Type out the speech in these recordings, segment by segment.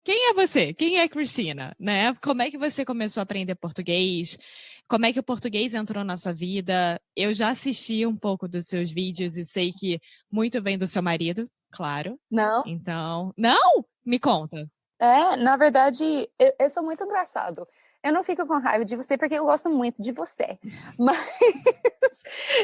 quem é você? Quem é a Cristina, né? Como é que você começou a aprender português? Como é que o português entrou na sua vida? Eu já assisti um pouco dos seus vídeos e sei que muito vem do seu marido, claro. Não, Então, não? Me conta. na verdade, eu sou muito engraçado. Eu não fico com raiva de você porque eu gosto muito de você. Mas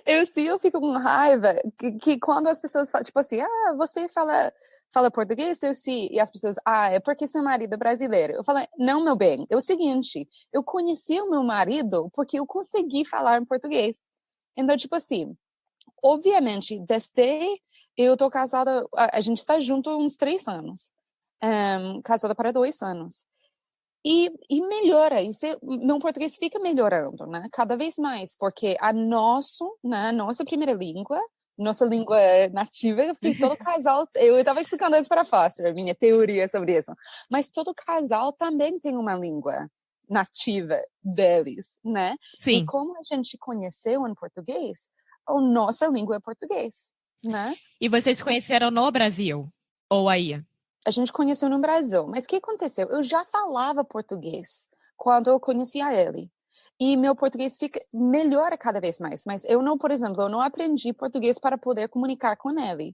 eu fico com raiva que quando as pessoas falam, tipo assim, você fala português? Eu sim. E as pessoas, é porque seu marido é brasileiro. Eu falo, não, meu bem, é o seguinte, eu conheci o meu marido porque eu consegui falar em português. Então, tipo assim, obviamente, desde eu tô casada, a gente tá junto há uns 3 anos. Casada para 2 anos. E melhora, meu português fica melhorando, né? Cada vez mais, porque nossa primeira língua, nossa língua nativa, porque todo casal, eu estava explicando isso para Foster, minha teoria sobre isso, mas todo casal também tem uma língua nativa deles, né? E Sim. como a gente conheceu em português, a nossa língua é português, né? E vocês se conheceram no Brasil? Ou aí? A gente conheceu no Brasil, mas o que aconteceu? Eu já falava português quando eu conhecia ele. E meu português melhora cada vez mais. Mas eu não, por exemplo, eu não aprendi português para poder comunicar com ele.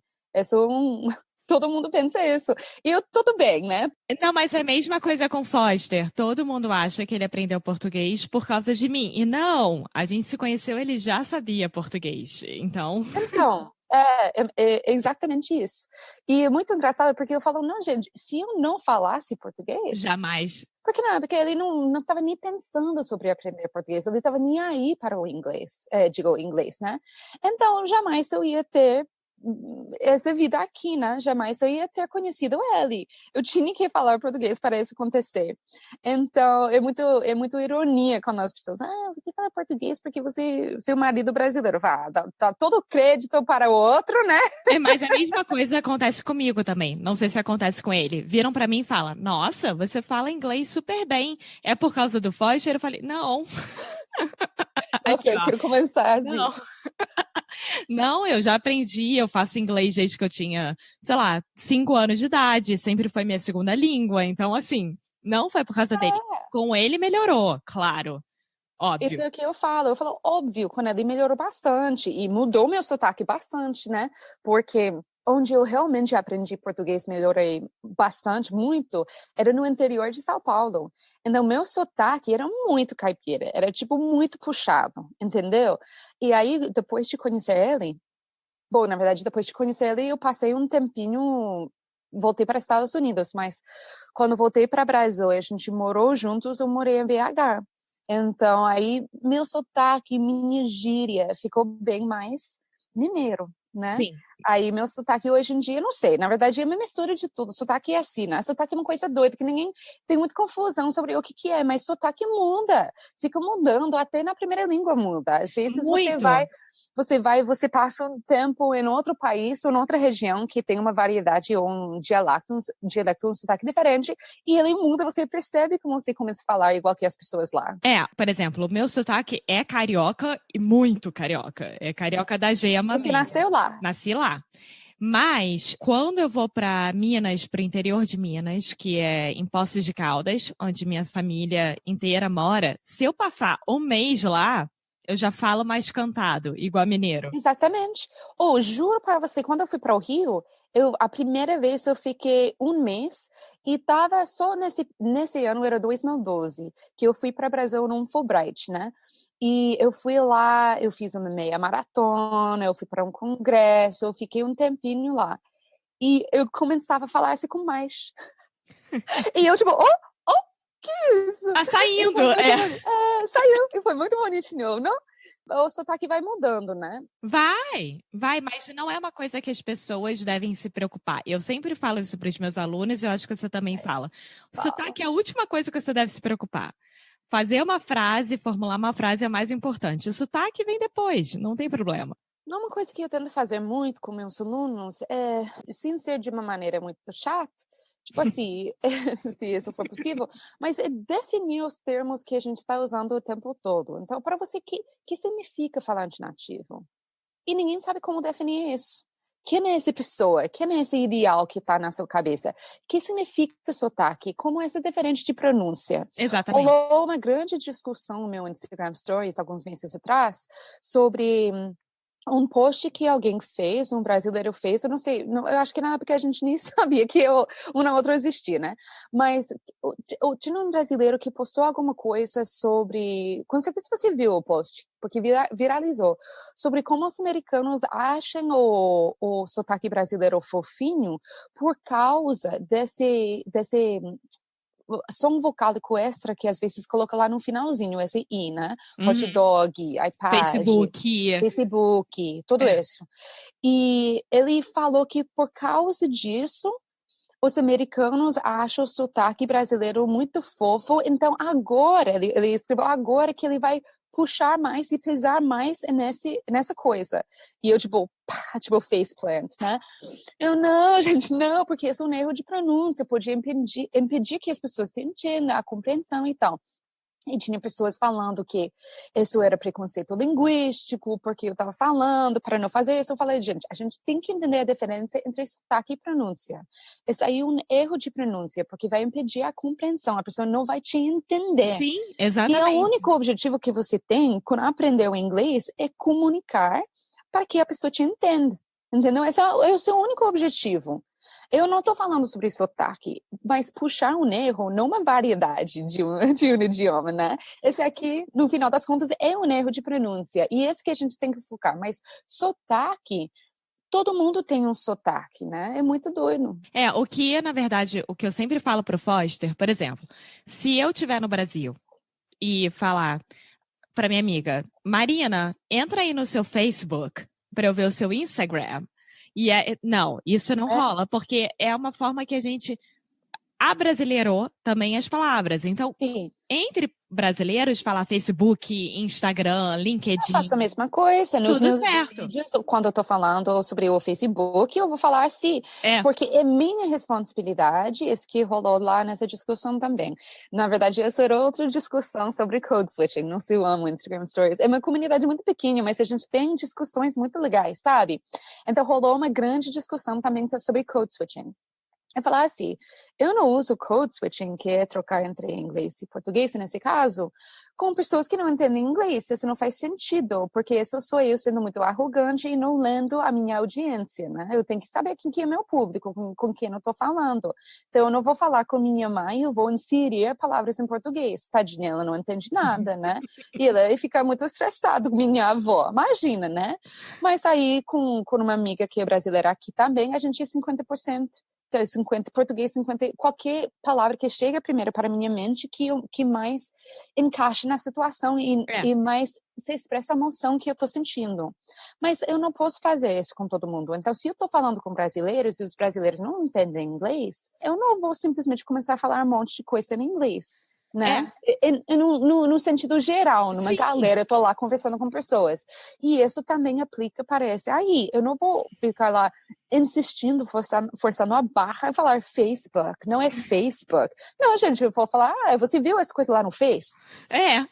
Todo mundo pensa isso. E tudo bem, né? Não, mas é a mesma coisa com Foster. Todo mundo acha que ele aprendeu português por causa de mim. E não, a gente se conheceu, ele já sabia português. Então, Então, é exatamente isso. E é muito engraçado porque eu falo, não, gente, se eu não falasse português, jamais. porque não, porque ele não estava nem pensando sobre aprender português, ele estava nem aí para o inglês, digo, inglês, né? Então, jamais eu ia ter essa vida aqui, né? Jamais eu ia ter conhecido ele. Eu tinha que falar português para isso acontecer. Então, é muito ironia quando as pessoas, você fala português porque seu marido brasileiro. Dá todo o crédito para o outro, né? Mas a mesma coisa acontece comigo também. Não sei se acontece com ele. Viram pra mim e falam: Nossa, você fala inglês super bem. É por causa do Foster? Eu falei: Não. Nossa, Aqui, eu ó. quero começar assim. Não. Não, eu já aprendi. Eu faço inglês desde que eu tinha, sei lá, 5 anos de idade. Sempre foi minha segunda língua. Então, assim, não foi por causa dele. Com ele melhorou, claro. Isso Óbvio. é o que eu falo. Eu falo, óbvio, quando ele melhorou bastante e mudou meu sotaque bastante, né? Porque onde eu realmente aprendi português, melhorei bastante, muito, era no interior de São Paulo. Então, meu sotaque era muito caipira, era tipo muito puxado, entendeu? E aí, depois de conhecer ele, bom, na verdade, depois de conhecer ele, eu passei um tempinho, voltei para Estados Unidos, mas quando voltei para Brasil e a gente morou juntos, eu morei em BH. Então, aí, meu sotaque, minha gíria ficou bem mais mineiro, né? Sim. Aí, meu sotaque hoje em dia, não sei, na verdade, é uma mistura de tudo. Sotaque é assim, né? Sotaque é uma coisa doida, que ninguém tem muita confusão sobre o que é, mas sotaque muda, fica mudando, até na primeira língua muda. Às vezes Muito. você passa um tempo em outro país ou em outra região que tem uma variedade ou um dialecto, um sotaque diferente, e ele muda, você percebe como você começa a falar igual que as pessoas lá. Por exemplo, o meu sotaque é carioca e muito carioca. É carioca da gema Você mesmo. nasceu lá. Nasci lá. Mas quando eu vou para Minas, para o interior de Minas, que é em Poços de Caldas, onde minha família inteira mora, se eu passar um mês lá, eu já falo mais cantado, igual mineiro. Exatamente. Juro para você, quando eu fui para o Rio, a primeira vez eu fiquei um mês e tava só nesse ano, era 2012, que eu fui para o Brasil num Fulbright, né? E eu fui lá, eu fiz uma meia maratona, eu fui para um congresso, eu fiquei um tempinho lá. E eu começava a falar assim com mais. E eu tipo, que isso? Tá E saindo, foi muito é. bonito. Saiu, e foi muito bonitinho, não? O sotaque vai mudando, né? Vai, mas não é uma coisa que as pessoas devem se preocupar. Eu sempre falo isso para os meus alunos e eu acho que você também fala. O Fala. sotaque é a última coisa que você deve se preocupar. Fazer uma frase, formular uma frase é mais importante. O sotaque vem depois, não tem problema. Não, uma coisa que eu tento fazer muito com meus alunos é, sem ser de uma maneira muito chata, tipo assim, se isso for possível, mas é definir os termos que a gente está usando o tempo todo. Então, para você, que significa falante nativo? E ninguém sabe como definir isso. Quem é essa pessoa? Quem é esse ideal que está na sua cabeça? O que significa sotaque? Como é essa diferente de pronúncia? Exatamente. Rolou uma grande discussão no meu Instagram Stories, alguns meses atrás, sobre um post que alguém fez, um brasileiro fez, eu não sei, eu acho que na época a gente nem sabia que um na outra existia, né? Mas tinha um brasileiro que postou alguma coisa sobre, com certeza você viu o post, porque viralizou, sobre como os americanos acham o sotaque brasileiro fofinho por causa desse som vocálico extra que às vezes coloca lá no finalzinho, esse i, né? Hot dog, iPad, Facebook, tudo isso. E ele falou que por causa disso, os americanos acham o sotaque brasileiro muito fofo, então agora, ele escreveu agora que ele vai puxar mais e pesar mais nessa coisa. E eu, tipo, pá, tipo, faceplant, né? Eu, não, gente, não, porque isso é um erro de pronúncia, podia impedir que as pessoas entendam a compreensão e tal. E tinha pessoas falando que isso era preconceito linguístico, porque eu estava falando para não fazer isso. Eu falei, gente, a gente tem que entender a diferença entre sotaque e pronúncia. Isso aí é um erro de pronúncia, porque vai impedir a compreensão, a pessoa não vai te entender. Sim, E exatamente. o único objetivo que você tem quando aprender o inglês é comunicar para que a pessoa te entenda, entendeu? Esse é o seu único objetivo. Eu não estou falando sobre sotaque, mas puxar um erro numa variedade de um idioma, né? Esse aqui, no final das contas, é um erro de pronúncia. E esse que a gente tem que focar. Mas sotaque, todo mundo tem um sotaque, né? É muito doido. O que, na verdade, o que eu sempre falo pro Foster, por exemplo, se eu estiver no Brasil e falar para minha amiga, Marina, entra aí no seu Facebook para eu ver o seu Instagram. E não, isso não rola, porque é uma forma que a gente abrasileirou também as palavras. Então, Sim. entre brasileiros, falar Facebook, Instagram, LinkedIn. Eu faço a mesma coisa nos meus vídeos. Quando eu estou falando sobre o Facebook, eu vou falar assim, porque é minha responsabilidade, isso que rolou lá nessa discussão também. Na verdade, essa era outra discussão sobre code switching. Não se amo Instagram Stories. É uma comunidade muito pequena, mas a gente tem discussões muito legais, sabe? Então, rolou uma grande discussão também sobre code switching. Eu falar assim, eu não uso code switching, que é trocar entre inglês e português, nesse caso, com pessoas que não entendem inglês. Isso não faz sentido, porque isso sou eu sendo muito arrogante e não lendo a minha audiência, né? Eu tenho que saber quem é meu público, com quem eu estou falando. Então, eu não vou falar com minha mãe, eu vou inserir palavras em português. Tadinha, ela não entende nada, né? E ela fica muito estressada com minha avó, imagina, né? Mas aí, com uma amiga que é brasileira aqui também, a gente é 50%. 50 português, 50 qualquer palavra que chega primeiro para a minha mente que mais encaixe na situação e mais se expressa a emoção que eu estou sentindo. Mas eu não posso fazer isso com todo mundo. Então, se eu estou falando com brasileiros e os brasileiros não entendem inglês, eu não vou simplesmente começar a falar um monte de coisa em inglês. Né? No sentido geral, numa galera, eu tô lá conversando com pessoas. E isso também aplica para esse. Aí, eu não vou ficar lá insistindo, forçando a barra e falar Facebook, não é Facebook. Não, gente, eu vou falar, você viu essa coisa lá no Face? É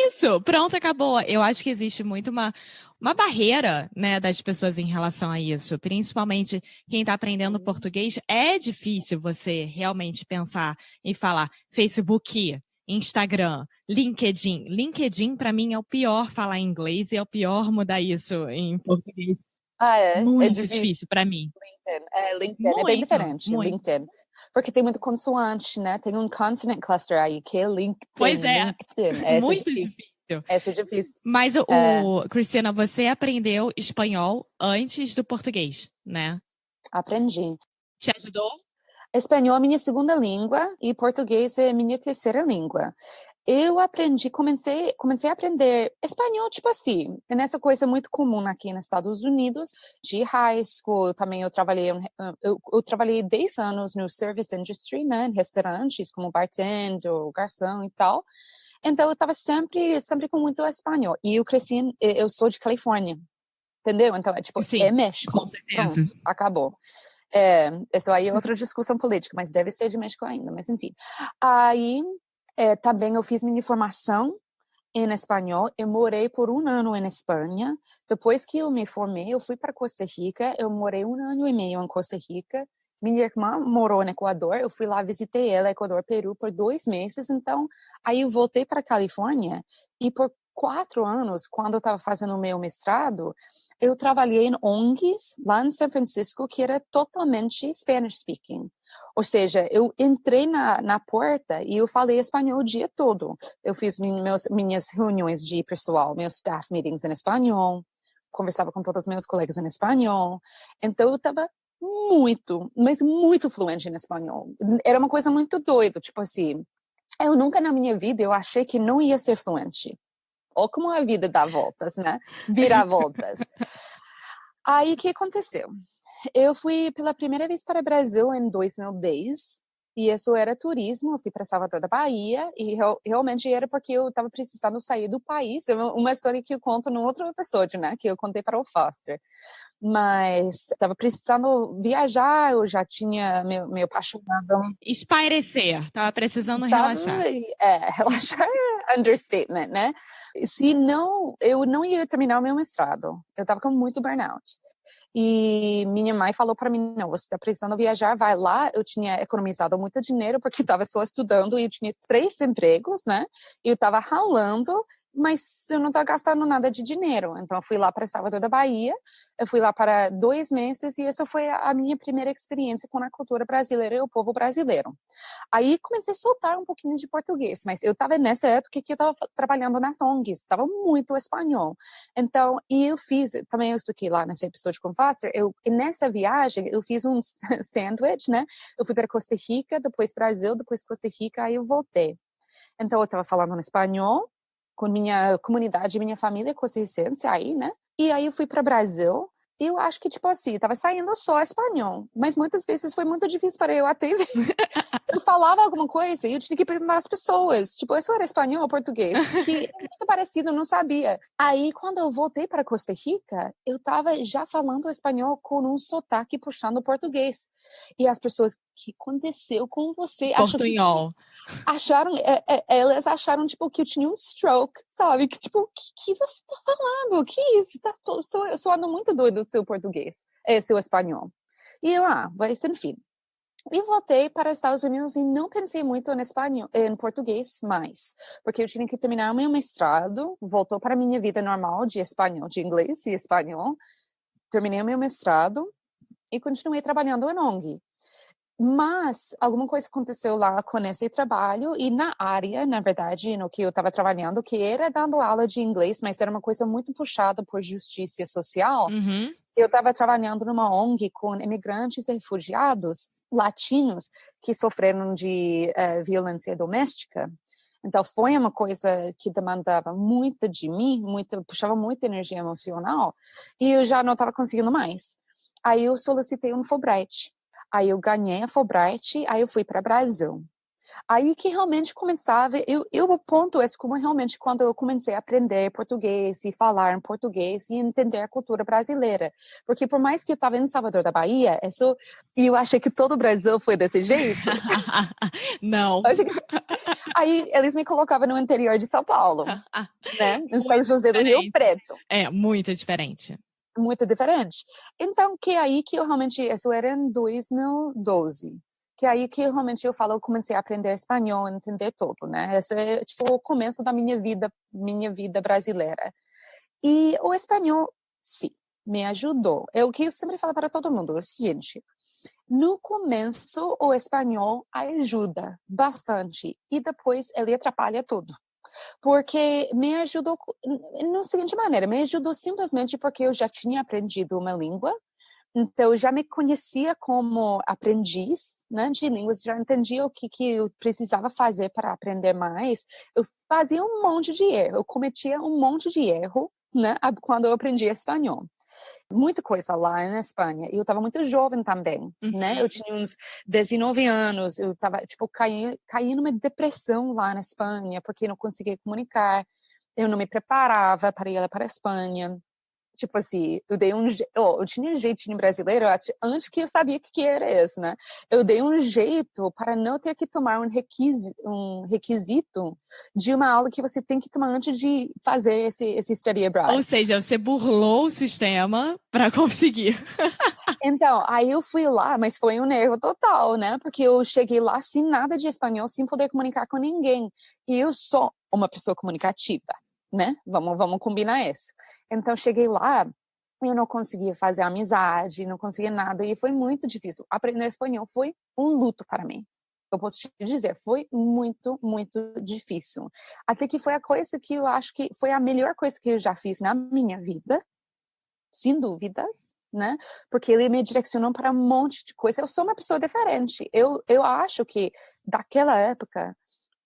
isso, pronto, acabou. Eu acho que existe muito uma barreira, né, das pessoas em relação a isso, principalmente quem está aprendendo português. É difícil você realmente pensar e falar Facebook, Instagram, LinkedIn. LinkedIn, para mim, é o pior falar em inglês e é o pior mudar isso em português. Muito difícil para mim. LinkedIn muito, é bem diferente, muito. LinkedIn. Porque tem muito consoante, né? Tem um consonant cluster aí, que é LinkedIn. Pois é, LinkedIn. muito difícil. Essa é difícil. Mas, Cristina, você aprendeu espanhol antes do português, né? Aprendi. Te ajudou? Espanhol é minha segunda língua e português é minha terceira língua. Eu comecei a aprender espanhol, tipo assim, nessa coisa muito comum aqui nos Estados Unidos, de high school. Também eu trabalhei 10 anos no service industry, né, em restaurantes, como bartender, garçom e tal. Então, eu estava sempre com muito espanhol. E eu sou de Califórnia, entendeu? Então, Sim, é México. Com certeza. Pronto, acabou. Isso aí é outra discussão política, mas deve ser de México ainda, mas enfim. Aí, também eu fiz minha formação em espanhol. Eu morei por 1 ano em Espanha. Depois que eu me formei, eu fui para Costa Rica. Eu morei 1 ano e meio em Costa Rica. Minha irmã morou no Equador. Eu fui lá, visitei ela, Equador, Peru, por 2 meses. Então, aí eu voltei para a Califórnia e por 4 anos, quando eu estava fazendo o meu mestrado, eu trabalhei em ONGs lá em São Francisco, que era totalmente Spanish speaking. Ou seja, eu entrei na porta e eu falei espanhol o dia todo. Eu fiz minhas reuniões de pessoal, meus staff meetings em espanhol, conversava com todos os meus colegas em espanhol. Então, eu estava muito, mas muito fluente em espanhol. Era uma coisa muito doida, tipo assim, eu nunca na minha vida eu achei que não ia ser fluente. Ou como a vida dá voltas, né? Vira voltas. Aí, o que aconteceu? Eu fui pela primeira vez para o Brasil em 2010, e isso era turismo. Eu fui para Salvador da Bahia, e realmente era porque eu estava precisando sair do país. É uma história que eu conto num outro episódio, né? Que eu contei para o Foster. Mas estava precisando viajar, eu já tinha me apaixonado. Espairecer, tava precisando Tava, relaxar. relaxar é understatement, né? Se não, eu não ia terminar o meu mestrado. Eu estava com muito burnout. E minha mãe falou para mim, não, você está precisando viajar, vai lá. Eu tinha economizado muito dinheiro porque estava só estudando e eu tinha 3 empregos, né? E eu estava ralando, mas eu não estava gastando nada de dinheiro. Então eu fui lá para Salvador da Bahia, eu fui lá para 2 meses e essa foi a minha primeira experiência com a cultura brasileira e o povo brasileiro. Aí comecei a soltar um pouquinho de português, mas eu estava nessa época que eu estava trabalhando nas ONGs, estava muito espanhol. Então, e eu fiz, também eu expliquei lá nesse episódio com o Foster, nessa viagem eu fiz um sandwich, né? Eu fui para Costa Rica, depois Brasil, depois Costa Rica, aí eu voltei. Então, eu estava falando em espanhol com minha comunidade, minha família costarricense aí, né? E aí eu fui para Brasil. Eu acho que, tipo assim, estava saindo só espanhol, mas muitas vezes foi muito difícil para eu atender. Eu falava alguma coisa e eu tinha que perguntar às pessoas, tipo, isso era espanhol ou português? Que é muito parecido, eu não sabia. Aí, quando eu voltei para Costa Rica, eu estava já falando espanhol com um sotaque puxando português. E as pessoas, o que aconteceu com você? Portunhol. Elas acharam, tipo, que eu tinha um stroke, sabe? Que, tipo, o que você tá falando? Que isso? Tá soando muito doido o seu português, seu espanhol. E eu, mas enfim. E voltei para os Estados Unidos e não pensei muito em espanhol, em português mais, porque eu tinha que terminar o meu mestrado, voltou para a minha vida normal de espanhol, de inglês e espanhol, terminei o meu mestrado e continuei trabalhando em ONG. Mas alguma coisa aconteceu lá com esse trabalho e na área, na verdade, no que eu estava trabalhando, que era dando aula de inglês, mas era uma coisa muito puxada por justiça social. Uhum. Eu estava trabalhando numa ONG com imigrantes e refugiados latinos que sofreram de violência doméstica. Então, foi uma coisa que demandava muito de mim, puxava muita energia emocional, e eu já não estava conseguindo mais. Aí eu solicitei um Fulbright. Aí eu ganhei a Fulbright, aí eu fui para o Brasil. Aí que realmente começava, o ponto é como realmente quando eu comecei a aprender português e falar em português e entender a cultura brasileira. Porque por mais que eu estava em Salvador da Bahia, e eu achei que todo o Brasil foi desse jeito. Não. Aí eles me colocavam no interior de São Paulo, né? Em São José do Rio Diferente. Preto. É, muito diferente. Muito diferente. Então, que aí que eu realmente, isso era em 2012. Que aí que realmente eu comecei a aprender espanhol, entender tudo, né? Esse é tipo o começo da minha vida brasileira. E o espanhol, sim, me ajudou. É o que eu sempre falo para todo mundo, é o seguinte: no começo o espanhol ajuda bastante e depois ele atrapalha tudo. Porque me ajudou no seguinte maneira, me ajudou simplesmente porque eu já tinha aprendido uma língua. Então, eu já me conhecia como aprendiz, né, de línguas, já entendia o que eu precisava fazer para aprender mais. Eu fazia um monte de erro, eu cometia um monte de erro, né, quando eu aprendi espanhol. Muita coisa lá na Espanha. E eu estava muito jovem também, né? Eu tinha uns 19 anos, eu estava, tipo, caí numa depressão lá na Espanha, porque não conseguia comunicar, eu não me preparava para ir para a Espanha. tipo assim, eu tinha um jeitinho brasileiro antes que eu sabia o que era isso, né? Eu dei um jeito para não ter que tomar um requisito de uma aula que você tem que tomar antes de fazer esse study abroad. Ou seja, você burlou o sistema para conseguir. Então, aí eu fui lá, mas foi um nervo total, né? Porque eu cheguei lá sem nada de espanhol, sem poder comunicar com ninguém. E eu sou uma pessoa comunicativa, né? Vamos combinar isso. Então, cheguei lá, eu não conseguia fazer amizade, não conseguia nada, e foi muito difícil. Aprender espanhol foi um luto para mim. Eu posso te dizer, foi muito, muito difícil. Até que foi a coisa que eu acho que foi a melhor coisa que eu já fiz na minha vida, sem dúvidas, né? Porque ele me direcionou para um monte de coisa. Eu sou uma pessoa diferente. Eu acho que daquela época,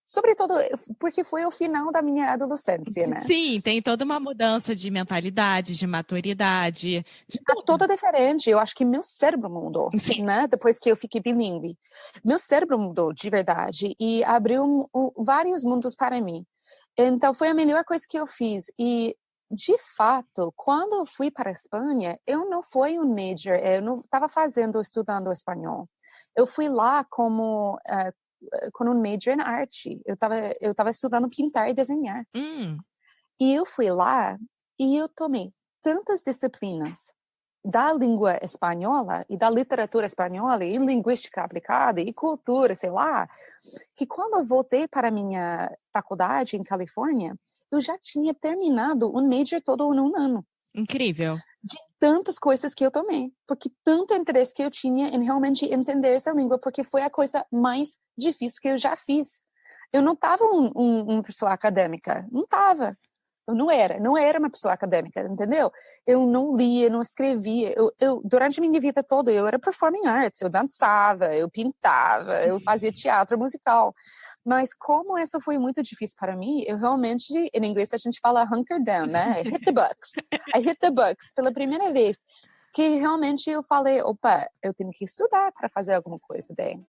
sobretudo porque foi o final da minha adolescência, né? Sim, tem toda uma mudança de mentalidade, de maturidade, de Tá tudo. toda diferente. Eu acho que meu cérebro mudou, Sim. né? Depois que eu fiquei bilíngue. Meu cérebro mudou de verdade e abriu vários mundos para mim. Então, foi a melhor coisa que eu fiz. E, de fato, quando eu fui para a Espanha, eu não fui um major, eu não estava estudando espanhol. Eu fui lá como com um major em arte. Eu tava estudando pintar e desenhar. E eu fui lá e eu tomei tantas disciplinas da língua espanhola e da literatura espanhola e linguística aplicada e cultura, sei lá, que quando eu voltei para a minha faculdade em Califórnia, eu já tinha terminado um major todo em um ano. Incrível. De tantas coisas que eu tomei, porque tanto interesse que eu tinha em realmente entender essa língua, porque foi a coisa mais difícil que eu já fiz. Eu não estava uma pessoa acadêmica, não estava. Eu não era uma pessoa acadêmica, entendeu? Eu não lia, não escrevia. Durante a minha vida toda, eu era performing arts, eu dançava, eu pintava, eu fazia teatro musical. Mas como isso foi muito difícil para mim, eu realmente, em inglês a gente fala hunker down, né? Hit the books. I hit the books pela primeira vez. Que realmente eu falei, opa, eu tenho que estudar para fazer alguma coisa bem.